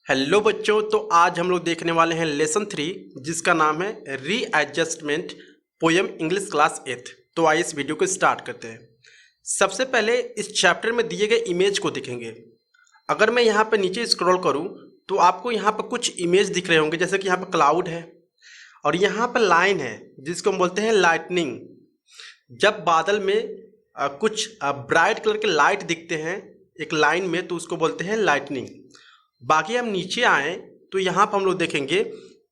Hello बच्चों, तो आज हम लोग देखने वाले हैं लेसन 3 जिसका नाम है रीएडजस्टमेंट पोयम इंग्लिश क्लास 8। तो आइए इस वीडियो को स्टार्ट करते हैं। सबसे पहले इस चैप्टर में दिए गए इमेज को देखेंगे। अगर मैं यहाँ पे नीचे स्क्रॉल करूँ तो आपको यहाँ पर कुछ इमेज दिख रहे होंगे, जैसे कि यहाँ पर क्लाउड है और यहाँ पर लाइन है जिसको हम बोलते हैं लाइटनिंग। जब बादल में कुछ ब्राइट कलर के लाइट दिखते हैं एक लाइन में तो उसको बोलते हैं लाइटनिंग। बाकी हम नीचे आए तो यहाँ पर हम लोग देखेंगे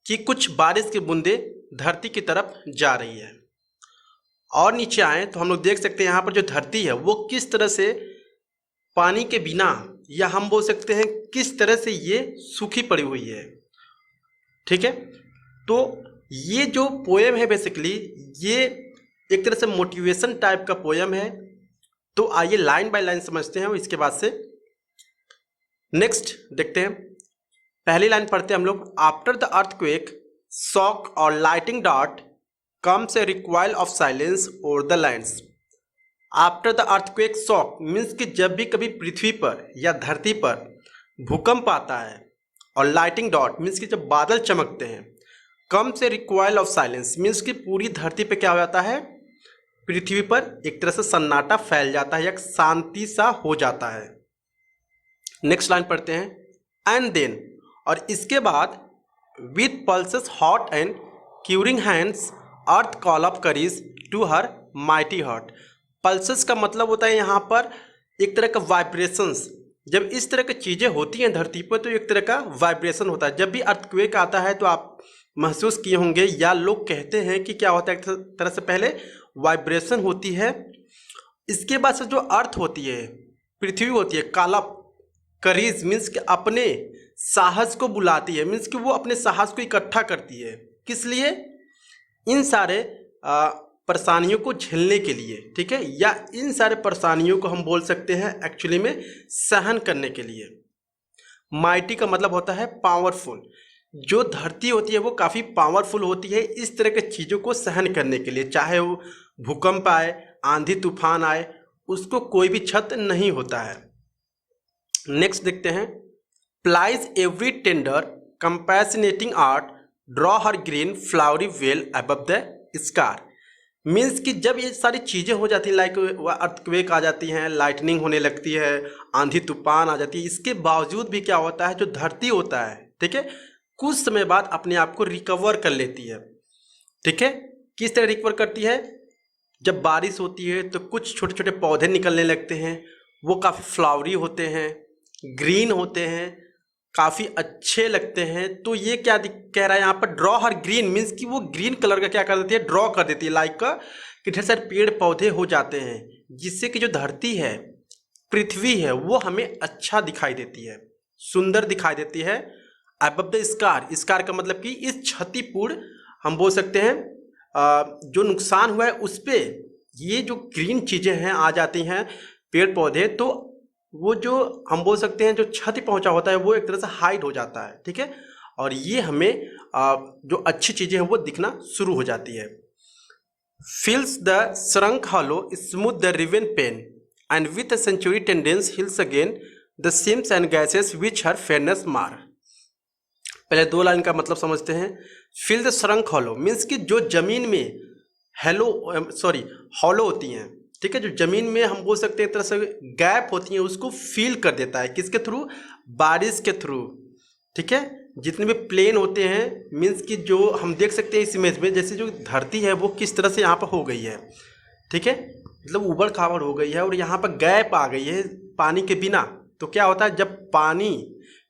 कि कुछ बारिश की बूंदें धरती की तरफ जा रही है। और नीचे आए तो हम लोग देख सकते हैं यहाँ पर जो धरती है वो किस तरह से पानी के बिना, या हम बोल सकते हैं किस तरह से ये सूखी पड़ी हुई है। ठीक है, तो ये जो पोएम है बेसिकली ये एक तरह से मोटिवेशन टाइप का पोएम है। तो आइए लाइन बाय लाइन समझते हैं और इसके बाद से नेक्स्ट देखते हैं। पहली लाइन पढ़ते हैं हम लोग। आफ्टर द अर्थक्वेक शॉक और lighting dot comes A recoil of silence over the lands. After the earthquake shock means कि जब भी कभी पृथ्वी पर या धरती पर भूकंप आता है, और लाइटिंग डॉट मीन्स कि जब बादल चमकते हैं, comes A recoil of silence means कि पूरी धरती पे क्या हो जाता है, पृथ्वी पर एक तरह से सन्नाटा फैल जाता है या शांति सा हो जाता है। नेक्स्ट लाइन पढ़ते हैं। एंड देन, और इसके बाद with pulses hot and curing hands earth call up carries to her mighty heart. Pulses का मतलब होता है यहाँ पर एक तरह का वाइब्रेशंस। जब इस तरह की चीज़ें होती हैं धरती पर तो एक तरह का वाइब्रेशन होता है। जब भी अर्थक्वेक आता है तो आप महसूस किए होंगे या लोग कहते हैं कि क्या होता है, एक तरह से पहले वाइब्रेशन होती है, इसके बाद से जो अर्थ होती है, पृथ्वी होती है, काला करीज मीन्स कि अपने साहस को बुलाती है, मीन्स कि वो अपने साहस को इकट्ठा करती है। किस लिए? इन सारे परेशानियों को झेलने के लिए। ठीक है, या इन सारे परेशानियों को हम बोल सकते हैं एक्चुअली में सहन करने के लिए। माइटी का मतलब होता है पावरफुल। जो धरती होती है वो काफ़ी पावरफुल होती है इस तरह के चीज़ों को सहन करने के लिए। चाहे वो भूकंप आए, आंधी तूफान आए, उसको कोई भी छत नहीं होता है। नेक्स्ट देखते हैं। Plies every tender compassionating art draw her green flowery veil above the scar. Means कि जब ये सारी चीज़ें हो जाती हैं, लाइक अर्थक्वेक आ जाती हैं, लाइटनिंग होने लगती है, आंधी तूफान आ जाती है, इसके बावजूद भी क्या होता है, जो धरती होता है, ठीक है, कुछ समय बाद अपने आप को रिकवर कर लेती है। ठीक है, किस तरह रिकवर करती है? जब बारिश होती है तो कुछ छोटे छोटे पौधे निकलने लगते हैं, वो काफ़ी फ्लावरी होते हैं, ग्रीन होते हैं, काफ़ी अच्छे लगते हैं। तो ये क्या कह रहा है यहाँ पर, ड्रॉ हर ग्रीन मीन्स कि वो ग्रीन कलर का क्या कर देती है, ड्रॉ कर देती है। लाइक का कि ढेर सारे पेड़ पौधे हो जाते हैं जिससे कि जो धरती है, पृथ्वी है, वो हमें अच्छा दिखाई देती है, सुंदर दिखाई देती है। अबव द स्कार, स्कार का मतलब कि इस क्षतिपूर्ण, हम बोल सकते हैं जो नुकसान हुआ है उस पर ये जो ग्रीन चीज़ें हैं आ जाती हैं, पेड़ पौधे, तो वो जो हम बोल सकते हैं जो क्षति पहुंचा होता है वो एक तरह से हाइड हो जाता है। ठीक है, और ये हमें जो अच्छी चीज़ें हैं वो दिखना शुरू हो जाती है। Fills the shrunk hollow smooth the riven plain and with a century tendency heals again the seams and gases which her fairness mar. पहले दो लाइन का मतलब समझते हैं। Fill the shrunk hollow means कि जो जमीन में हॉलो होती हैं, ठीक है, जो जमीन में हम बोल सकते हैं एक तरह से गैप होती हैं, उसको फील कर देता है। किसके थ्रू? बारिश के थ्रू। ठीक है, जितने भी प्लेन होते हैं, मीन्स कि जो हम देख सकते हैं इस इमेज में, जैसे जो धरती है वो किस तरह से यहाँ पर हो गई है। ठीक है, मतलब उबड़ खाबड़ हो गई है और यहाँ पर गैप आ गई है पानी के बिना। तो क्या होता है, जब पानी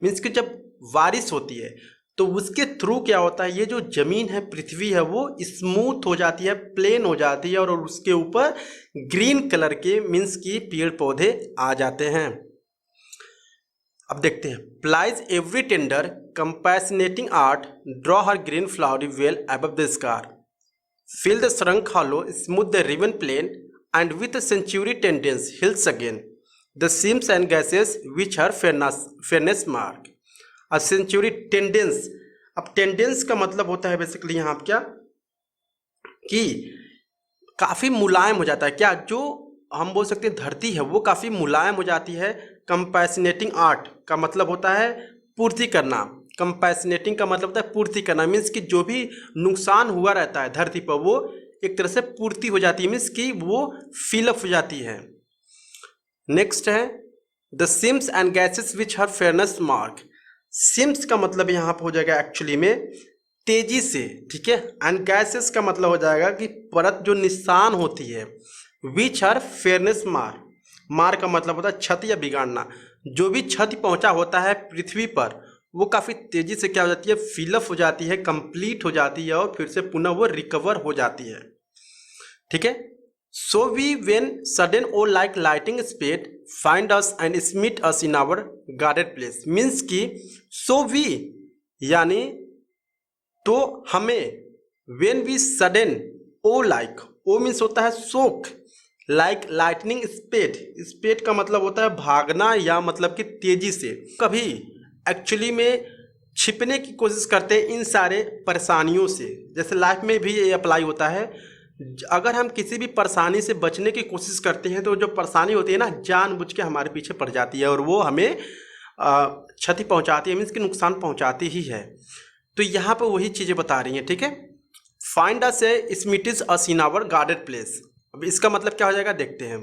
मीन्स कि जब बारिश होती है तो उसके थ्रू क्या होता है, ये जो ज़मीन है, पृथ्वी है, वो स्मूथ हो जाती है, प्लेन हो जाती है, और उसके ऊपर ग्रीन कलर के मीन्स की पेड़ पौधे आ जाते हैं। अब देखते हैं। Plies every tender compassionating art draw her green flowery veil above the scar. Fill the shrunk hollow smooth the riven plain and with century tendance heals again the seams and gases which her fairness mark. अब century tendance, अब tendance का मतलब होता है basically यहाँ पर क्या कि काफ़ी मुलायम हो जाता है। क्या, जो हम बोल सकते हैं धरती है वो काफ़ी मुलायम हो जाती है। कंपैशनेटिंग आर्ट का मतलब होता है पूर्ति करना। कंपैशनेटिंग का मतलब होता है पूर्ति करना, मीन्स कि जो भी नुकसान हुआ रहता है धरती पर वो एक तरह से पूर्ति हो जाती है, मीन्स कि वो फिलअप हो जाती है। नेक्स्ट है the sims and gases which have fairness mark. Sims का मतलब यहाँ पर हो जाएगा एक्चुअली में तेजी से, ठीक है। एंड गैसेस का मतलब हो जाएगा कि परत जो निशान होती है, विच आर फेयरनेस मार। मार का मतलब होता है क्षति या बिगाड़ना। जो भी क्षति पहुंचा होता है पृथ्वी पर वो काफ़ी तेजी से क्या हो जाती है, फिलअप हो जाती है, कंप्लीट हो जाती है और फिर से पुनः वो रिकवर हो जाती है, ठीक है। So we when sudden woe like lighting speed find us and smite us in our guarded place. Means की सो वी यानी तो हमें, when we sudden woe like, woe means होता है शोक, लाइक लाइटनिंग स्पीड, स्पीड का मतलब होता है भागना या मतलब कि तेजी से। कभी एक्चुअली में छिपने की कोशिश करते हैं इन सारे परेशानियों से, जैसे लाइफ में भी ये अप्लाई होता है। अगर हम किसी भी परेशानी से बचने की कोशिश करते हैं तो जो परेशानी होती है ना जानबूझ के हमारे पीछे पड़ जाती है और वो हमें क्षति पहुंचाती है, मीन्स कि नुकसान पहुंचाती ही है। तो यहाँ पर वही चीज़ें बता रही हैं, ठीक है। Find us a smites us in our guarded place. अब इसका मतलब क्या हो जाएगा देखते हैं।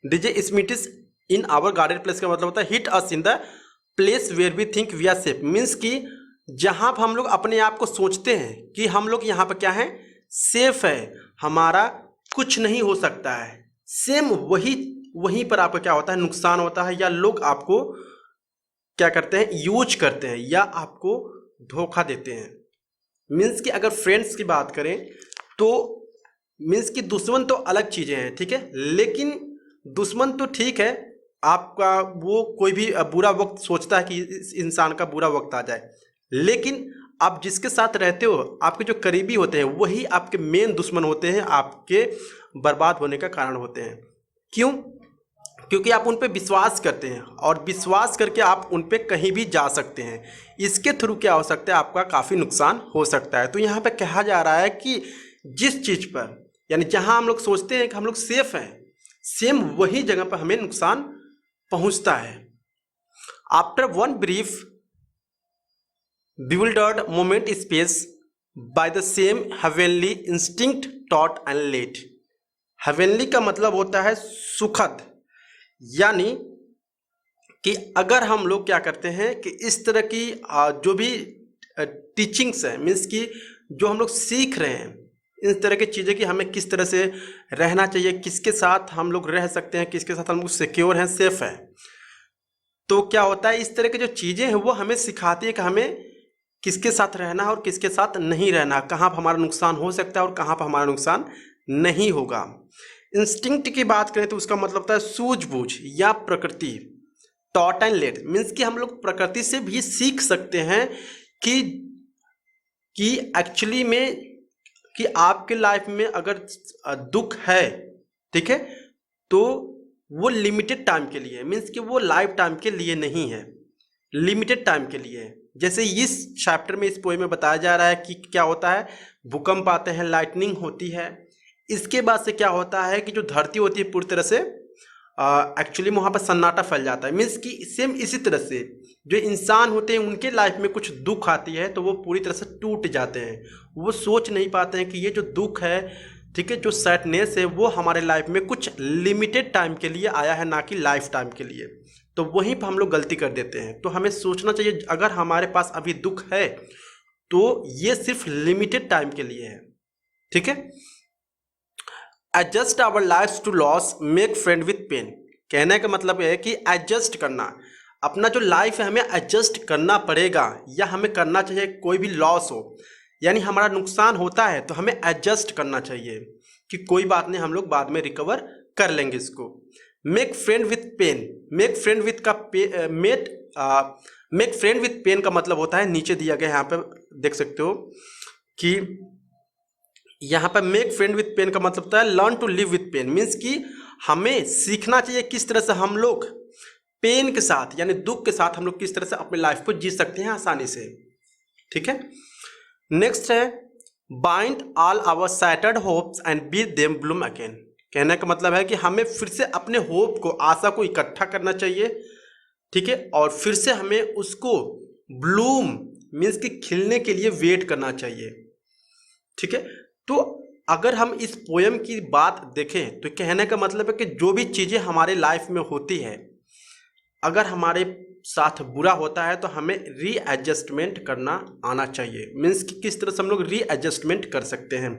डीजे smites in our guarded place का मतलब होता है hit us in the place where we think we are safe. Means कि जहाँ पर हम लोग अपने आप को सोचते हैं कि हम लोग यहाँ पर क्या है, सेफ है, हमारा कुछ नहीं हो सकता है, सेम वहीं पर आपका क्या होता है, नुकसान होता है या लोग आपको क्या करते हैं, यूज करते हैं या आपको धोखा देते हैं। मीन्स कि अगर फ्रेंड्स की बात करें तो मीन्स कि दुश्मन तो अलग चीज़ें हैं, ठीक है, लेकिन दुश्मन तो ठीक है, आपका वो कोई भी बुरा वक्त सोचता है कि इस इंसान का बुरा वक्त आ जाए, लेकिन आप जिसके साथ रहते हो, आपके जो करीबी होते हैं वही आपके मेन दुश्मन होते हैं, आपके बर्बाद होने का कारण होते हैं। क्यों? क्योंकि आप उन पे विश्वास करते हैं और विश्वास करके आप उन पे कहीं भी जा सकते हैं। इसके थ्रू क्या हो सकता है, आपका काफ़ी नुकसान हो सकता है। तो यहाँ पे कहा जा रहा है कि जिस चीज़ पर यानी जहाँ हम लोग सोचते हैं कि हम लोग सेफ हैं, सेम वही जगह पर हमें नुकसान पहुँचता है। After one brief bewildered moment space by the same heavenly instinct taught and led। heavenly का मतलब होता है सुखद, यानी कि अगर हम लोग क्या करते हैं कि इस तरह की जो भी टीचिंग्स है, मीन्स कि जो हम लोग सीख रहे हैं इस तरह की चीज़ें कि हमें किस तरह से रहना चाहिए, किसके साथ हम लोग रह सकते हैं, किसके साथ हम लोग सिक्योर हैं, सेफ है, तो क्या होता है इस तरह की जो चीज़ें हैं वो हमें सिखाती है कि हमें किसके साथ रहना है और किसके साथ नहीं रहना, कहाँ पर हमारा नुकसान हो सकता है और कहाँ पर हमारा नुकसान नहीं होगा। इंस्टिंक्ट की बात करें तो उसका मतलब होता है सूझबूझ या प्रकृति। टॉट एंड लेड मीन्स कि हम लोग प्रकृति से भी सीख सकते हैं कि एक्चुअली में कि आपके लाइफ में अगर दुख है, ठीक है, तो वो लिमिटेड टाइम के लिए, मीन्स कि वो लाइफ टाइम के लिए नहीं है, लिमिटेड टाइम के लिए है। जैसे इस चैप्टर में, इस पोएम में बताया जा रहा है कि क्या होता है, भूकंप आते हैं, लाइटनिंग होती है, इसके बाद से क्या होता है कि जो धरती होती है पूरी तरह से एक्चुअली वहाँ पर सन्नाटा फैल जाता है। मीन्स कि सेम इसी तरह से जो इंसान होते हैं उनके लाइफ में कुछ दुख आती है तो वो पूरी तरह से टूट जाते हैं, वो सोच नहीं पाते हैं कि ये जो दुख है, ठीक है, जो सैडनेस है वो हमारे लाइफ में कुछ लिमिटेड टाइम के लिए आया है, ना कि लाइफ टाइम के लिए। तो वहीं पर हम लोग गलती कर देते हैं। तो हमें सोचना चाहिए अगर हमारे पास अभी दुख है तो ये सिर्फ लिमिटेड टाइम के लिए है, ठीक है। Adjust our life to loss, make friend with pain. कहने का मतलब है कि एडजस्ट करना, अपना जो लाइफ है हमें एडजस्ट करना पड़ेगा या हमें करना चाहिए। कोई भी लॉस हो यानी हमारा नुकसान होता है तो हमें एडजस्ट करना चाहिए कि कोई बात नहीं, हम लोग बाद में रिकवर कर लेंगे इसको। Make friend with pain, make friend with का मेक फ्रेंड विथ पेन का मतलब होता है, नीचे दिया गया, यहाँ पे देख सकते हो कि यहाँ पर मेक फ्रेंड विथ पेन का मतलब होता है learn to live with pain. Means कि हमें सीखना चाहिए किस तरह से हम लोग पेन के साथ यानी दुख के साथ हम लोग किस तरह से अपने लाइफ को जी सकते हैं आसानी से, ठीक है। नेक्स्ट है bind all our shattered hopes and be them bloom again. कहने का मतलब है कि हमें फिर से अपने होप को, आशा को इकट्ठा करना चाहिए ठीक है, और फिर से हमें उसको ब्लूम मीन्स कि खिलने के लिए वेट करना चाहिए। ठीक है, तो अगर हम इस पोयम की बात देखें तो कहने का मतलब है कि जो भी चीज़ें हमारे लाइफ में होती है, अगर हमारे साथ बुरा होता है तो हमें रीएडजस्टमेंट करना आना चाहिए। मीन्स कि किस तरह से हम लोग रीएडजस्टमेंट कर सकते हैं।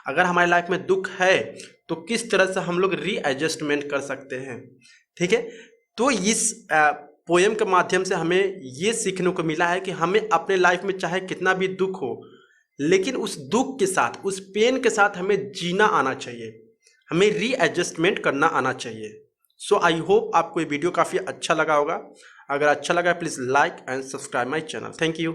अगर हमारे लाइफ में दुख है तो किस तरह से हम लोग रीएडजस्टमेंट कर सकते हैं। ठीक है, तो इस पोयम के माध्यम से हमें ये सीखने को मिला है कि हमें अपने लाइफ में चाहे कितना भी दुख हो, लेकिन उस दुख के साथ, उस पेन के साथ हमें जीना आना चाहिए, हमें रीएडजस्टमेंट करना आना चाहिए। सो आई होप आपको ये वीडियो काफ़ी अच्छा लगा होगा। अगर अच्छा लगा please like and subscribe my channel. Thank you.